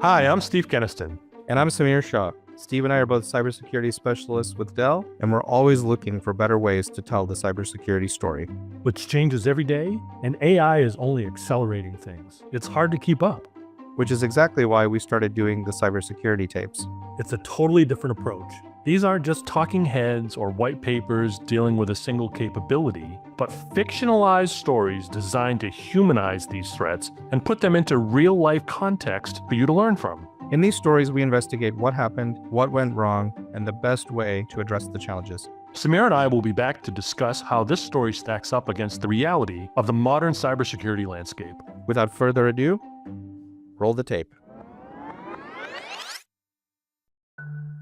Hi, I'm Steve Keniston. And I'm Samir Shah. Steve and I are both cybersecurity specialists with Dell, and we're always looking for better ways to tell the cybersecurity story. Which changes every day, and AI is only accelerating things. It's hard to keep up. Which is exactly why we started doing the cybersecurity tapes. It's a totally different approach. These aren't just talking heads or white papers dealing with a single capability, but fictionalized stories designed to humanize these threats and put them into real-life context for you to learn from. In these stories, we investigate what happened, what went wrong, and the best way to address the challenges. Samir and I will be back to discuss how this story stacks up against the reality of the modern cybersecurity landscape. Without further ado, roll the tape.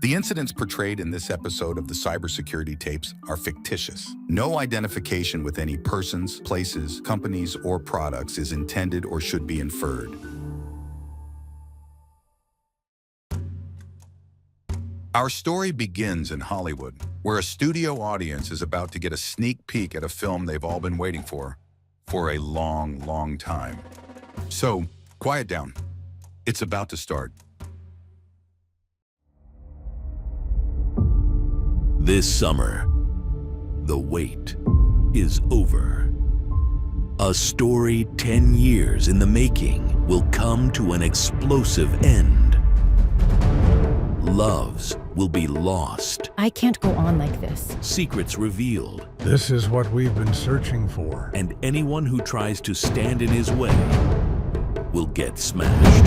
The incidents portrayed in this episode of the Cybersecurity Tapes are fictitious. No identification with any persons, places, companies, or products is intended or should be inferred. Our story begins in Hollywood, where a studio audience is about to get a sneak peek at a film they've all been waiting for a long, long time. So, quiet down. It's about to start. This summer, the wait is over. A story 10 years in the making will come to an explosive end. Loves will be lost. I can't go on like this. Secrets revealed. This is what we've been searching for. And anyone who tries to stand in his way will get smashed.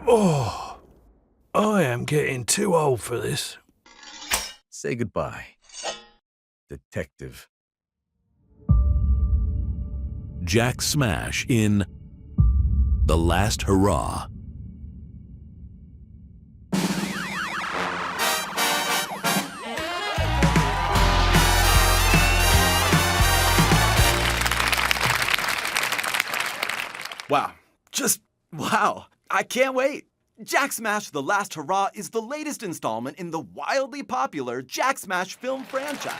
Oh, I am getting too old for this. Say goodbye, detective. Jack Smash in The Last Hurrah. Wow. Just wow. I can't wait. Jack Smash The Last Hurrah is the latest installment in the wildly popular Jack Smash film franchise.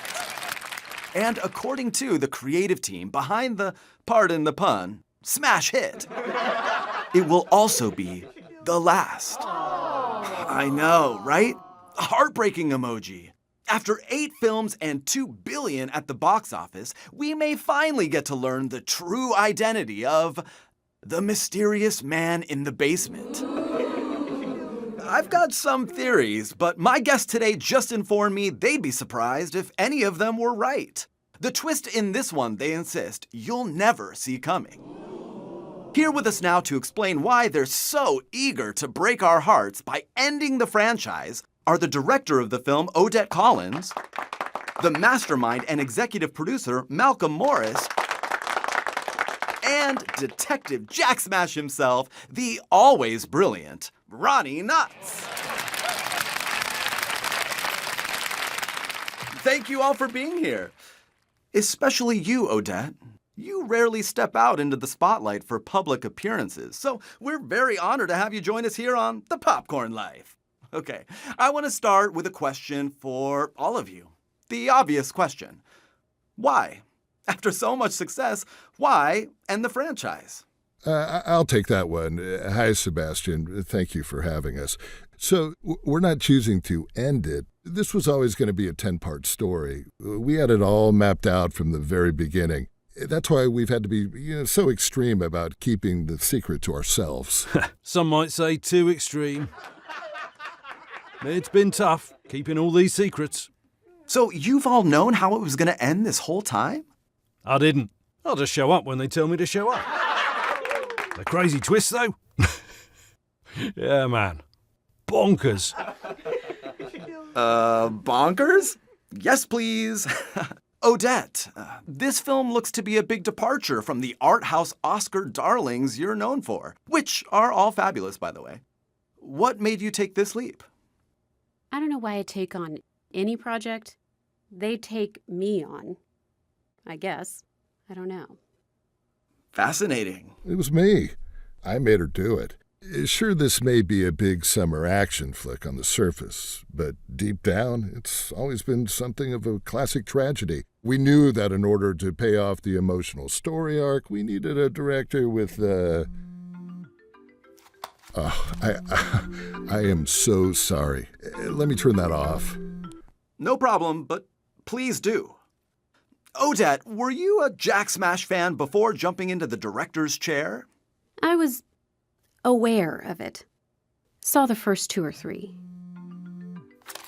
And according to the creative team behind the, pardon the pun, smash hit, it will also be the last. I know, right? Heartbreaking emoji. After 8 films and $2 billion at the box office, we may finally get to learn the true identity of the mysterious man in the basement. I've got some theories, but my guest today just informed me they'd be surprised if any of them were right. The twist in this one, they insist, you'll never see coming. Here with us now to explain why they're so eager to break our hearts by ending the franchise are the director of the film, Odette Collins, the mastermind and executive producer, Malcolm Morris, and Detective Jack Smash himself, the always brilliant Ronnie Nuts. Thank you all for being here. Especially you, Odette. You rarely step out into the spotlight for public appearances, so we're very honored to have you join us here on The Popcorn Life. Okay, I want to start with a question for all of you. The obvious question. Why? After so much success, why end the franchise? I'll take that one. Hi, Sebastian. Thank you for having us. So, we're not choosing to end it. This was always going to be a 10-part story. We had it all mapped out from the very beginning. That's why we've had to be so extreme about keeping the secret to ourselves. Some might say too extreme. It's been tough, keeping all these secrets. So you've all known how it was going to end this whole time? I didn't. I'll just show up when they tell me to show up. The crazy twist, though? Yeah, man. Bonkers. Bonkers? Yes, please. Odette, this film looks to be a big departure from the art house Oscar darlings you're known for, which are all fabulous, by the way. What made you take this leap? I don't know why I take on any project. They take me on, I guess. I don't know. Fascinating. It was me. I made her do it. Sure, this may be a big summer action flick on the surface, but deep down, it's always been something of a classic tragedy. We knew that in order to pay off the emotional story arc, we needed a director with I am so sorry. Let me turn that off. No problem, but please do. Odette, were you a Jack Smash fan before jumping into the director's chair? I was aware of it. Saw the first 2 or 3.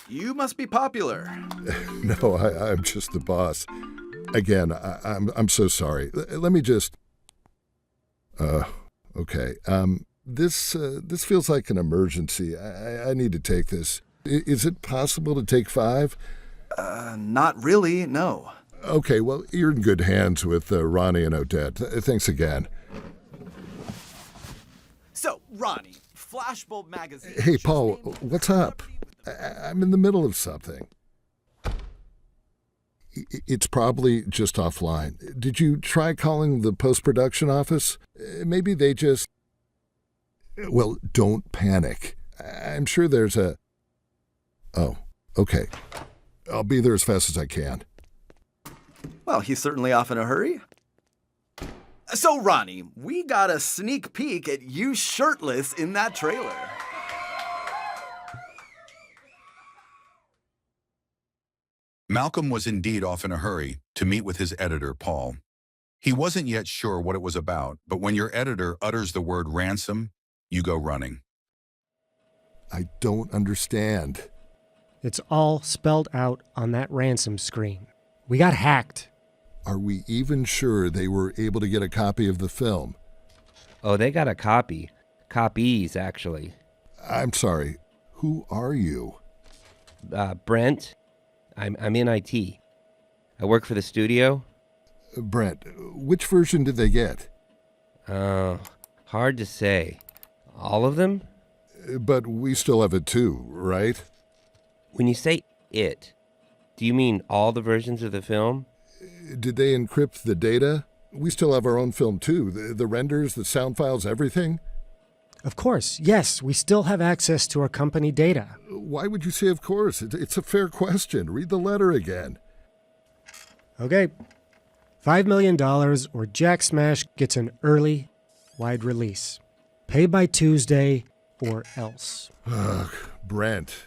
You must be popular. No, I'm just the boss. Again, I'm so sorry. Let me just... Okay. This feels like an emergency. I need to take this. Is it possible to take 5? Not really, no. Okay, well, you're in good hands with Ronnie and Odette. Thanks again. So, Ronnie, Flashbulb Magazine... Hey, Paul, what's up? I'm in the middle of something. It's probably just offline. Did you try calling the post-production office? Maybe they just... Well, don't panic. I'm sure there's a... Oh, okay. I'll be there as fast as I can. Well, he's certainly off in a hurry. So, Ronnie, we got a sneak peek at you shirtless in that trailer. Malcolm was indeed off in a hurry to meet with his editor, Paul. He wasn't yet sure what it was about, but when your editor utters the word ransom, you go running. I don't understand. It's all spelled out on that ransom screen. We got hacked. Are we even sure they were able to get a copy of the film? Oh, they got a copy. Copies, actually. I'm sorry. Who are you? Brent. I'm in IT. I work for the studio. Brent, which version did they get? Hard to say. All of them? But we still have it too, right? When you say it, do you mean all the versions of the film? Did they encrypt the data? We still have our own film too. The renders, the sound files, everything? Of course, yes, we still have access to our company data. Why would you say of course? It's a fair question. Read the letter again. Okay. $5 million or Jack Smash gets an early, wide release. Pay by Tuesday or else. Ugh, Brent,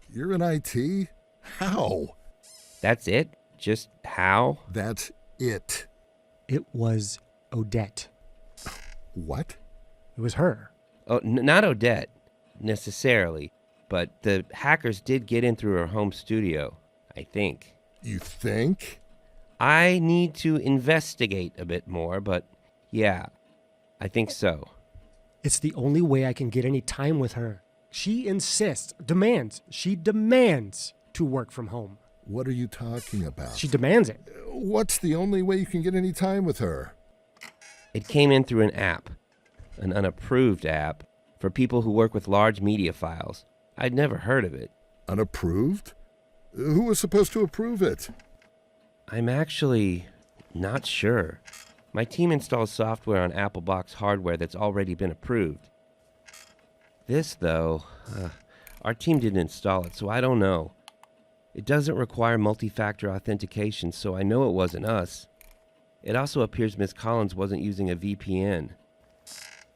you're in IT? How? That's it? Just how? That's it. It was Odette. What? It was her. Oh, not Odette, necessarily. But the hackers did get in through her home studio, I think. You think? I need to investigate a bit more, but yeah, I think so. It's the only way I can get any time with her. She demands to work from home. What are you talking about? She demands it. What's the only way you can get any time with her? It came in through an app, an unapproved app, for people who work with large media files. I'd never heard of it. Unapproved? Who was supposed to approve it? I'm actually not sure. My team installs software on Apple Box hardware that's already been approved. This, though, our team didn't install it, so I don't know. It doesn't require multi-factor authentication, so I know it wasn't us. It also appears Miss Collins wasn't using a VPN.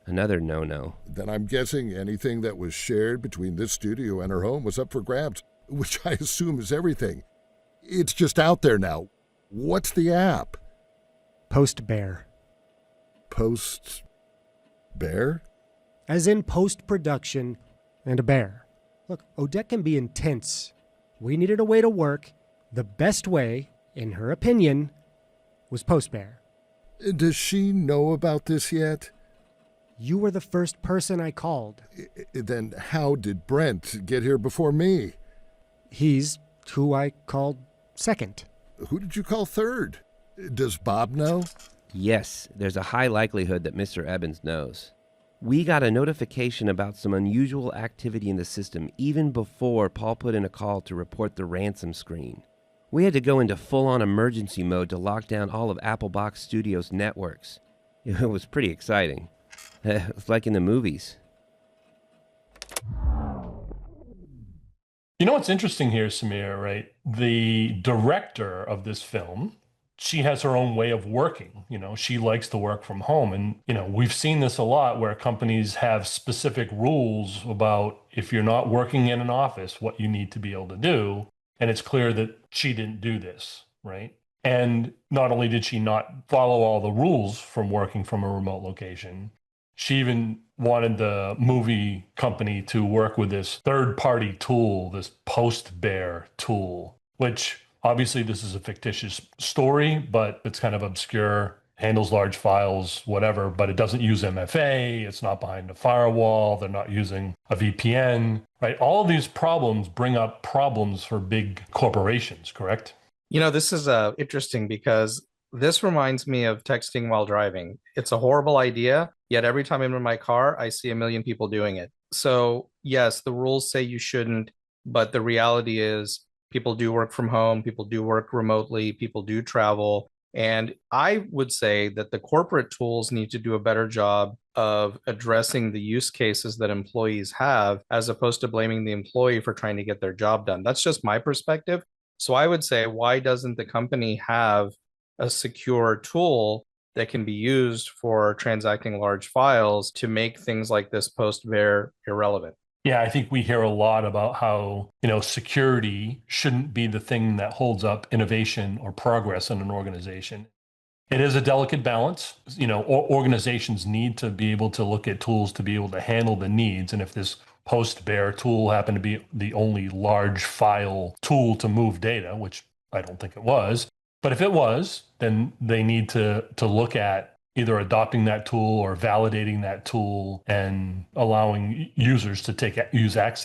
Another no-no. Then I'm guessing anything that was shared between this studio and her home was up for grabs, which I assume is everything. It's just out there now. What's the app? Post-bear. Post-bear? As in post-production and a bear. Look, Odette can be intense. We needed a way to work. The best way, in her opinion, was post-bear. Does she know about this yet? You were the first person I called. Then how did Brent get here before me? He's who I called second. Who did you call third? Does Bob know? Yes, there's a high likelihood that Mr. Evans knows. We got a notification about some unusual activity in the system even before Paul put in a call to report the ransom screen. We had to go into full-on emergency mode to lock down all of Apple Box Studios' networks. It was pretty exciting. It's like in the movies. You know what's interesting here, Samir, right? The director of this film, she has her own way of working. She likes to work from home. And, we've seen this a lot where companies have specific rules about if you're not working in an office, what you need to be able to do. And it's clear that she didn't do this, right? And not only did she not follow all the rules from working from a remote location, she even wanted the movie company to work with this third-party tool, this post-bear tool, which obviously this is a fictitious story, but it's kind of obscure, handles large files, whatever, but it doesn't use MFA, it's not behind a firewall, they're not using a VPN, right? All of these problems bring up problems for big corporations, correct? This is interesting because this reminds me of texting while driving. It's a horrible idea, yet every time I'm in my car, I see a million people doing it. So yes, the rules say you shouldn't, but the reality is people do work from home, people do work remotely, people do travel. And I would say that the corporate tools need to do a better job of addressing the use cases that employees have, as opposed to blaming the employee for trying to get their job done. That's just my perspective. So I would say, why doesn't the company have a secure tool that can be used for transacting large files to make things like this post-bear irrelevant? Yeah, I think we hear a lot about how, security shouldn't be the thing that holds up innovation or progress in an organization. It is a delicate balance. Organizations need to be able to look at tools to be able to handle the needs. And if this post-bear tool happened to be the only large file tool to move data, which I don't think it was, but if it was, then they need to look at either adopting that tool or validating that tool and allowing users to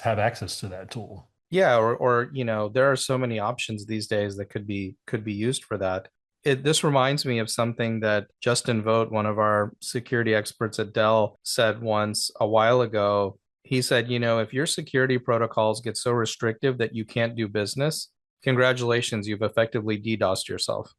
have access to that tool. Yeah, or there are so many options these days that could be used for that. This reminds me of something that Justin Vogt, one of our security experts at Dell, said once a while ago. He said, if your security protocols get so restrictive that you can't do business, congratulations, you've effectively DDoSed yourself.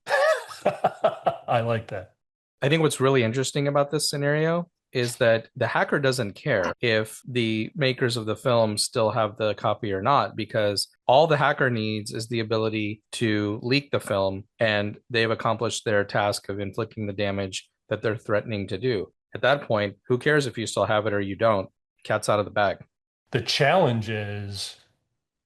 I like that. I think what's really interesting about this scenario is that the hacker doesn't care if the makers of the film still have the copy or not, because all the hacker needs is the ability to leak the film, and they've accomplished their task of inflicting the damage that they're threatening to do. At that point, who cares if you still have it or you don't? Cat's out of the bag. The challenge is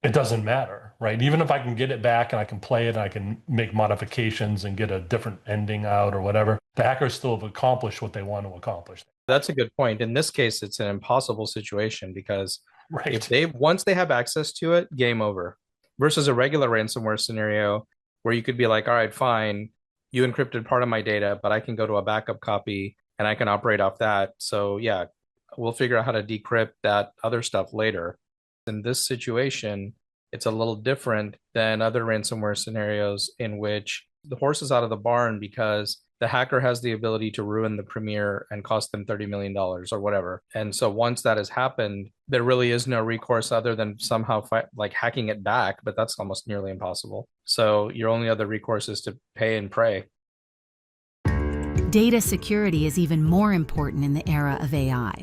it doesn't matter, right? Even if I can get it back and I can play it and I can make modifications and get a different ending out or whatever, the hackers still have accomplished what they want to accomplish. That's a good point. In this case, it's an impossible situation because right. Once they have access to it, game over. Versus a regular ransomware scenario where you could be like, all right, fine, you encrypted part of my data, but I can go to a backup copy and I can operate off that. So yeah, we'll figure out how to decrypt that other stuff later. In this situation, it's a little different than other ransomware scenarios in which the horse is out of the barn because the hacker has the ability to ruin the premiere and cost them $30 million or whatever. And so once that has happened, there really is no recourse other than somehow hacking it back, but that's almost nearly impossible. So your only other recourse is to pay and pray. Data security is even more important in the era of AI.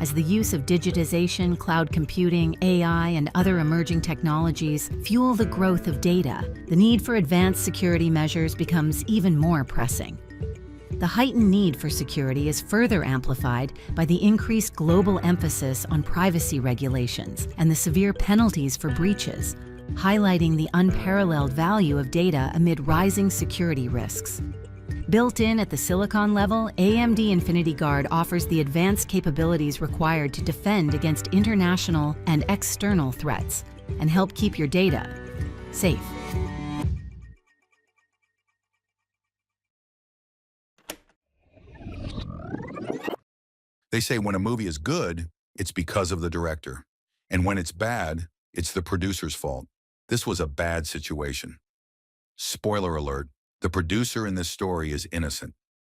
As the use of digitization, cloud computing, AI, and other emerging technologies fuel the growth of data, the need for advanced security measures becomes even more pressing. The heightened need for security is further amplified by the increased global emphasis on privacy regulations and the severe penalties for breaches, highlighting the unparalleled value of data amid rising security risks. Built in at the silicon level, AMD Infinity Guard offers the advanced capabilities required to defend against international and external threats and help keep your data safe. They say when a movie is good, it's because of the director. And when it's bad, it's the producer's fault. This was a bad situation. Spoiler alert. The producer in this story is innocent.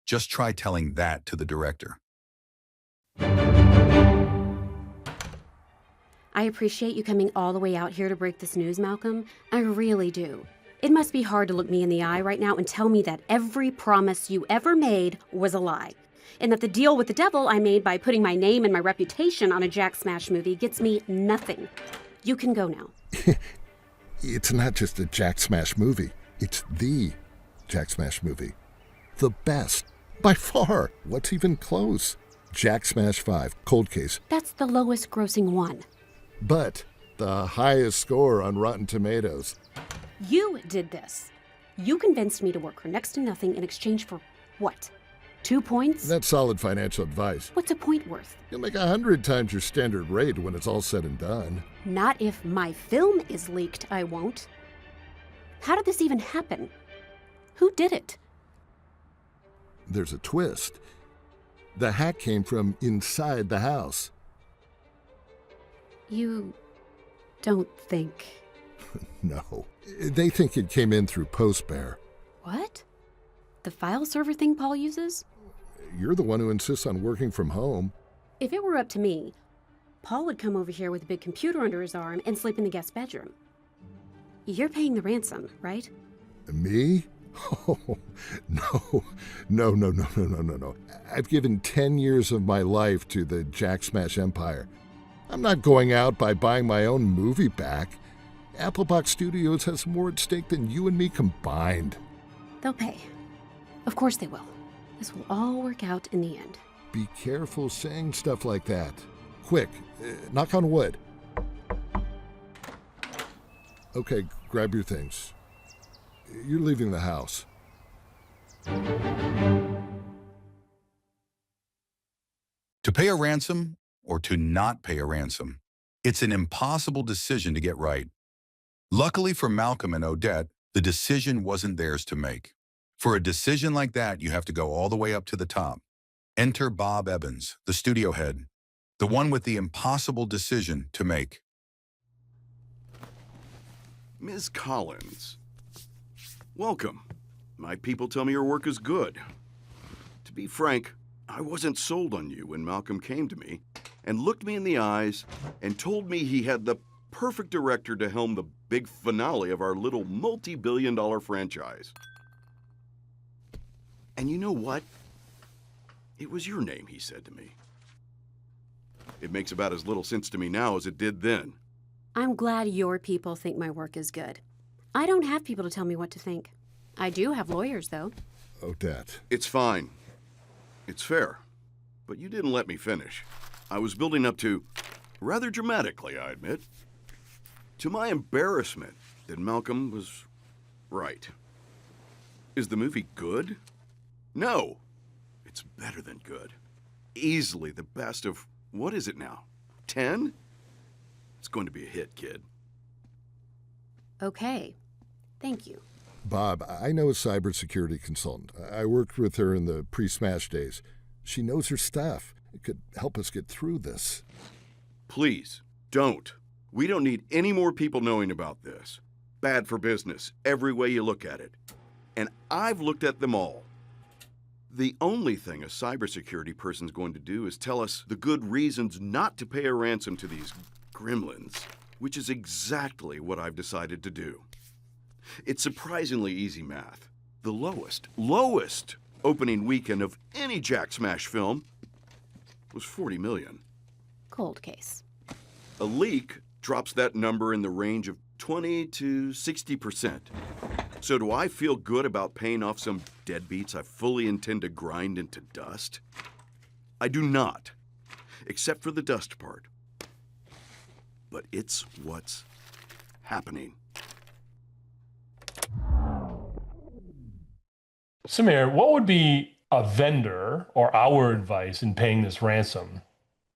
Just try telling that to the director. I appreciate you coming all the way out here to break this news, Malcolm. I really do. It must be hard to look me in the eye right now and tell me that every promise you ever made was a lie. And that the deal with the devil I made by putting my name and my reputation on a Jack Smash movie gets me nothing. You can go now. It's not just a Jack Smash movie. It's the Jack Smash movie. The best. By far. What's even close? Jack Smash 5, Cold Case. That's the lowest grossing one. But the highest score on Rotten Tomatoes. You did this. You convinced me to work for next to nothing in exchange for what? 2 points? That's solid financial advice. What's a point worth? You'll make 100 times your standard rate when it's all said and done. Not if my film is leaked, I won't. How did this even happen? Who did it? There's a twist. The hack came from inside the house. You don't think... No. They think it came in through PostBear. What? The file server thing Paul uses? You're the one who insists on working from home. If it were up to me, Paul would come over here with a big computer under his arm and sleep in the guest bedroom. You're paying the ransom, right? Me? Oh, no. I've given 10 years of my life to the Jack Smash empire. I'm not going out by buying my own movie back. Applebox Studios has more at stake than you and me combined. They'll pay. Of course they will. This will all work out in the end. Be careful saying stuff like that. Quick, knock on wood. Okay, grab your things. You're leaving the house. To pay a ransom or to not pay a ransom, it's an impossible decision to get right. Luckily for Malcolm and Odette, the decision wasn't theirs to make. For a decision like that, you have to go all the way up to the top. Enter Bob Evans, the studio head, the one with the impossible decision to make. Ms. Collins, welcome. My people tell me your work is good. To be frank, I wasn't sold on you when Malcolm came to me and looked me in the eyes and told me he had the perfect director to helm the big finale of our little multi-billion-dollar franchise. And you know what? It was your name he said to me. It makes about as little sense to me now as it did then. I'm glad your people think my work is good. I don't have people to tell me what to think. I do have lawyers, though. Odette. It's fine. It's fair. But you didn't let me finish. I was building up to, rather dramatically, I admit, to my embarrassment that Malcolm was right. Is the movie good? No. It's better than good. Easily the best of, what is it now, 10? It's going to be a hit, kid. Okay. Thank you. Bob, I know a cybersecurity consultant. I worked with her in the pre-Smash days. She knows her stuff. It could help us get through this. Please, don't. We don't need any more people knowing about this. Bad for business, every way you look at it. And I've looked at them all. The only thing a cybersecurity person's going to do is tell us the good reasons not to pay a ransom to these gremlins, which is exactly what I've decided to do. It's surprisingly easy math. The lowest opening weekend of any Jack Smash film was 40 million. Cold case. A leak drops that number in the range of 20 to 60%. So do I feel good about paying off some deadbeats I fully intend to grind into dust? I do not, except for the dust part. But it's what's happening. Samir, what would be a vendor or our advice in paying this ransom?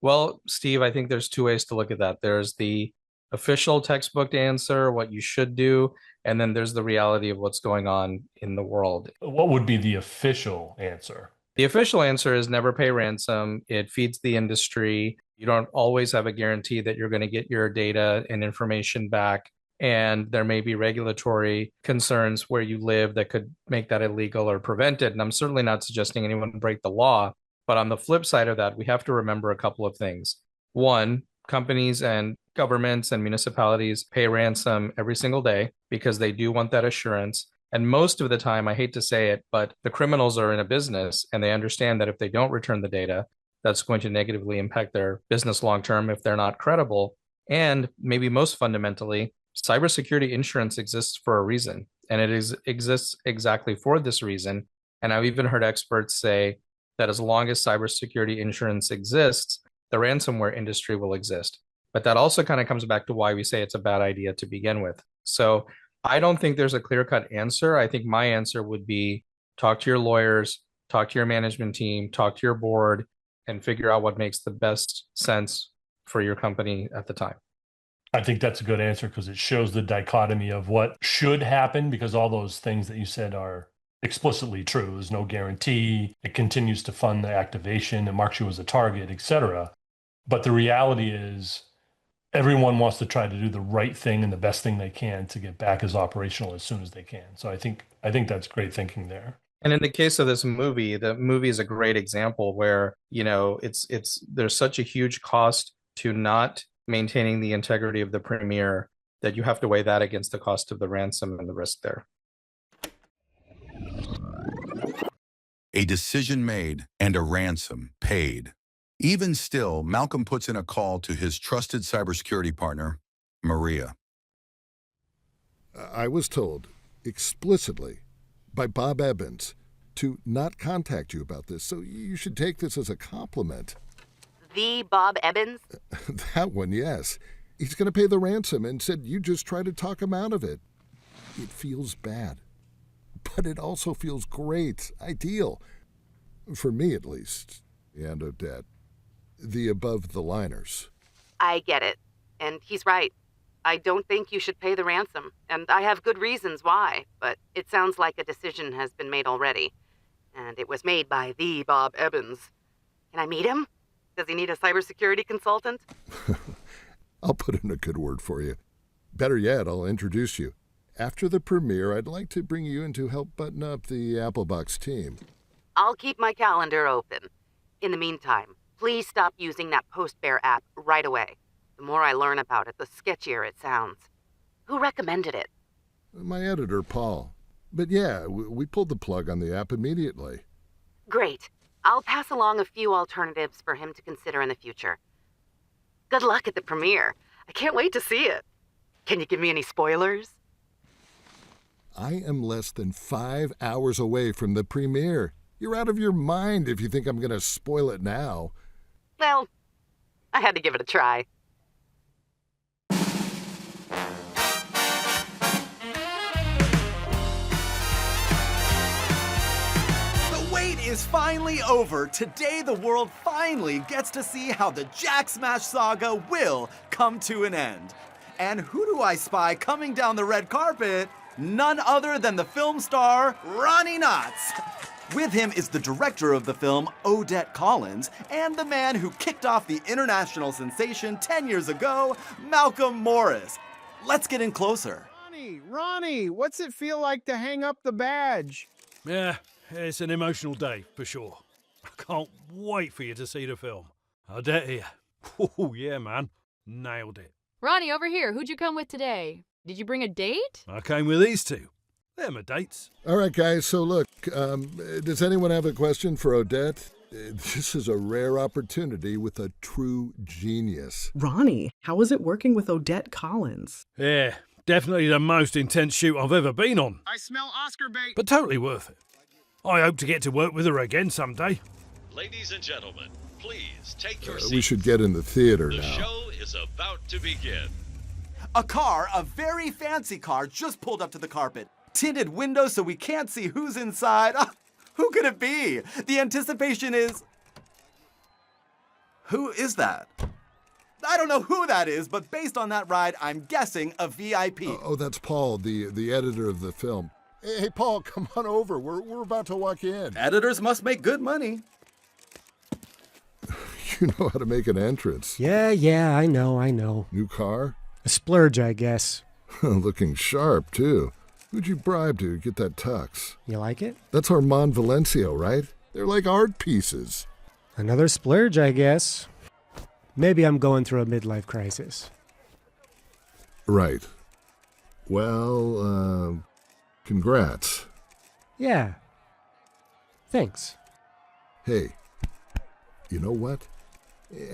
Well, Steve, I think there's two ways to look at that. There's the official textbook answer, what you should do, and then there's the reality of what's going on in the world. What would be the official answer? The official answer is never pay ransom. It feeds the industry. You don't always have a guarantee that you're going to get your data and information back. And there may be regulatory concerns where you live that could make that illegal or prevent it. And I'm certainly not suggesting anyone break the law. But on the flip side of that, we have to remember a couple of things. One, companies and governments and municipalities pay ransom every single day because they do want that assurance. And most of the time, I hate to say it, but the criminals are in a business and they understand that if they don't return the data, that's going to negatively impact their business long term if they're not credible. And maybe most fundamentally, Cybersecurity insurance exists for a reason, and exists exactly for this reason. And I've even heard experts say that as long as cybersecurity insurance exists, the ransomware industry will exist. But that also kind of comes back to why we say it's a bad idea to begin with. So I don't think there's a clear-cut answer. I think my answer would be talk to your lawyers, talk to your management team, talk to your board, and figure out what makes the best sense for your company at the time. I think that's a good answer because it shows the dichotomy of what should happen, because all those things that you said are explicitly true. There's no guarantee. It continues to fund the activation. It marks you as a target, etc. But the reality is everyone wants to try to do the right thing and the best thing they can to get back as operational as soon as they can. So I think that's great thinking there. And in the case of this movie, the movie is a great example where, it's there's such a huge cost to not maintaining the integrity of the premiere that you have to weigh that against the cost of the ransom and the risk there. A decision made and a ransom paid. Even still, Malcolm puts in a call to his trusted cybersecurity partner, Maria. I was told explicitly by Bob Evans to not contact you about this, so you should take this as a compliment. The Bob Evans? That one, yes. He's going to pay the ransom and said you just try to talk him out of it. It feels bad, but it also feels great, ideal. For me, at least, and Odette. The above-the-liners. I get it. And he's right. I don't think you should pay the ransom. And I have good reasons why, but it sounds like a decision has been made already. And it was made by the Bob Evans. Can I meet him? Does he need a cybersecurity consultant? I'll put in a good word for you. Better yet, I'll introduce you. After the premiere, I'd like to bring you in to help button up the Applebox team. I'll keep my calendar open. In the meantime, please stop using that PostBear app right away. The more I learn about it, the sketchier it sounds. Who recommended it? My editor, Paul. But yeah, we pulled the plug on the app immediately. Great. I'll pass along a few alternatives for him to consider in the future. Good luck at the premiere. I can't wait to see it. Can you give me any spoilers? I am less than 5 hours away from the premiere. You're out of your mind if you think I'm going to spoil it now. Well, I had to give it a try. The wait is finally over. Today, the world finally gets to see how the Jack Smash saga will come to an end. And who do I spy coming down the red carpet? None other than the film star, Ronnie Knotts. With him is the director of the film, Odette Collins, and the man who kicked off the international sensation 10 years ago, Malcolm Morris. Let's get in closer. Ronnie, what's it feel like to hang up the badge? Yeah, it's an emotional day, for sure. I can't wait for you to see the film. Odette here. Oh, yeah, man. Nailed it. Ronnie, over here. Who'd you come with today? Did you bring a date? I came with these two. They're my dates. All right, guys, so look, does anyone have a question for Odette? This is a rare opportunity with a true genius. Ronnie, how was it working with Odette Collins? Yeah, definitely the most intense shoot I've ever been on. I smell Oscar bait. But totally worth it. I hope to get to work with her again someday. Ladies and gentlemen, please take your seats. We should get in the theater The now. show is about to begin. A car, a very fancy car, just pulled up to the carpet. Tinted windows so we can't see who's inside. Who could it be? The anticipation is... Who is that? I don't know who that is, but based on that ride, I'm guessing a VIP. Oh, that's Paul, the editor of the film. Hey, Paul, come on over. We're about to walk in. Editors must make good money. You know how to make an entrance. Yeah, I know. New car? A splurge, I guess. Looking sharp, too. Who'd you bribe to get that tux? You like it? That's Armand Valencio, right? They're like art pieces. Another splurge, I guess. Maybe I'm going through a midlife crisis. Right. Well, congrats. Yeah. Thanks. Hey, you know what?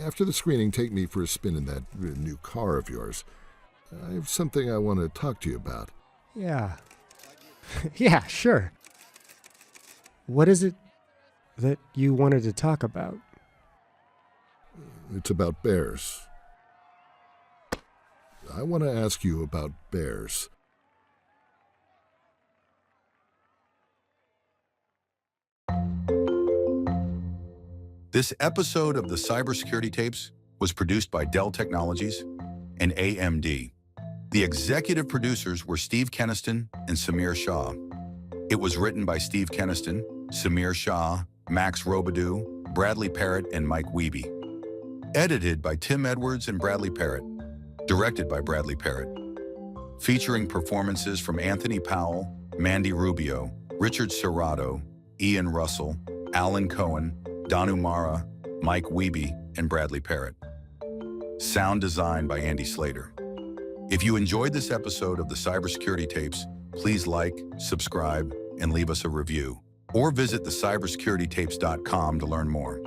After the screening, take me for a spin in that new car of yours. I have something I want to talk to you about. Yeah. Yeah, sure. What is it that you wanted to talk about? It's about bears. I want to ask you about bears. This episode of the Cybersecurity Tapes was produced by Dell Technologies and AMD. The executive producers were Steve Keniston and Samir Shah. It was written by Steve Keniston, Samir Shah, Max Robidoux, Bradley Parrott, and Mike Wiebe. Edited by Tim Edwards and Bradley Parrott. Directed by Bradley Parrott. Featuring performances from Anthony Powell, Mandy Rubio, Richard Serrato, Ian Russell, Alan Cohen, Danu Mara, Mike Wiebe, and Bradley Parrott. Sound design by Andy Slater. If you enjoyed this episode of the Cybersecurity Tapes, please like, subscribe, and leave us a review. Or visit thecybersecuritytapes.com to learn more.